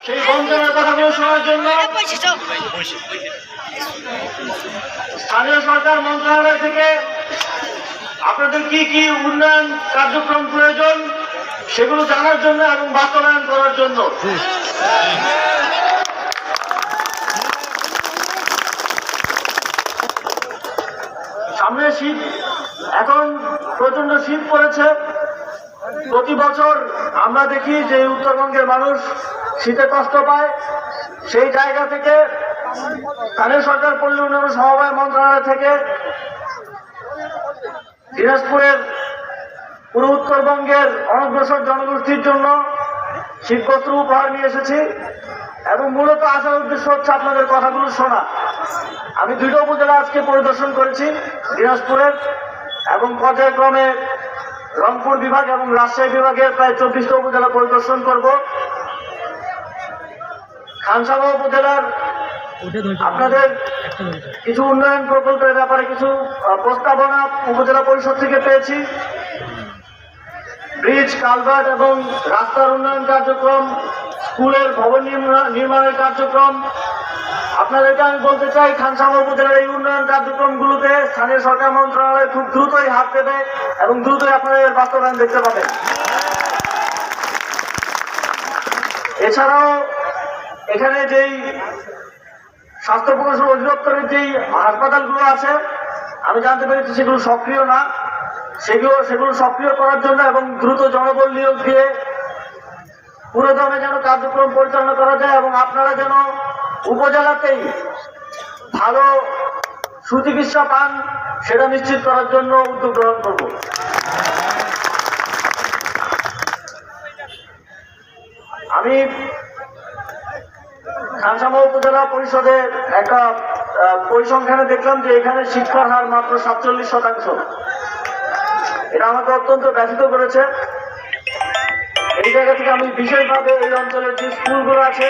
সেই বঞ্চনার কথাগুলো শোনার জন্য স্থানীয় সরকার মন্ত্রণালয় থেকে আপনাদের কি কি উন্নয়ন কার্যক্রম প্রয়োজন সেগুলো জানার জন্য এবং বাস্তবায়ন করার জন্য সামনে শীত, এখন প্রচন্ড শীত পড়েছে। প্রতি বছর আমরা দেখি যে উত্তরবঙ্গের মানুষ শীতে কষ্ট পায়। সেই জায়গা থেকে স্থানীয় সরকার পল্লী উন্নয়ন সমবায় মন্ত্রণালয় থেকে দিনাজপুরের পুরো উত্তরবঙ্গের অনগ্রসর জনগোষ্ঠীর জন্য শীতবস্ত্র উপহার নিয়ে এসেছি এবং মূলত আসার উদ্দেশ্য হচ্ছে আপনাদের কথাগুলো শোনা। আমি দুটো উপজেলা আজকে পরিদর্শন করেছি, দিনাজপুরের এবং পর্যায়ক্রমে রংপুর বিভাগ এবং রাজশাহী বিভাগের প্রায় 24টা উপজেলা পরিদর্শন করব। খানসামা উপজেলার আপনাদের কিছু উন্নয়ন প্রকল্পের ব্যাপারে কিছু প্রস্তাবনা উপজেলা পরিষদ থেকে পেয়েছি। ব্রিজ, কালভার্ট এবং রাস্তার উন্নয়ন কার্যক্রম, স্কুলের ভবন নির্মাণের কার্যক্রম। আপনাদেরকে আমি বলতে চাই, খানসামা উপজেলার এই উন্নয়ন কার্যক্রমগুলোতে স্থানীয় সরকার মন্ত্রণালয় খুব দ্রুতই হাত দেবে এবং দ্রুতই আপনারা এর বাস্তবায়ন দেখতে পাবেন। এছাড়াও এখানে যেই স্বাস্থ্য প্রকৌশল অধিদপ্তরের যেই হাসপাতালগুলো আছে, আমি জানতে পেরেছি সেগুলো সক্রিয় না। সেগুলো সক্রিয় করার জন্য এবং দ্রুত জনবল নিয়োগ দিয়ে পুরোদমে যেন কার্যক্রম পরিচালনা করা যায় এবং আপনারা যেন উপজেলাতেই ভালো সুচিকিৎসা পান সেটা নিশ্চিত করার জন্য উদ্যোগ গ্রহণ করব। আমি খানসামা উপজেলা পরিষদের একটা পরিসংখ্যানে দেখলাম যে এখানে শিক্ষার হার মাত্র 47%। এটা আমাকে অত্যন্ত ব্যথিত করেছে। এই জায়গা থেকে আমি বিশেষভাবে এই অঞ্চলের যে স্কুলগুলো আছে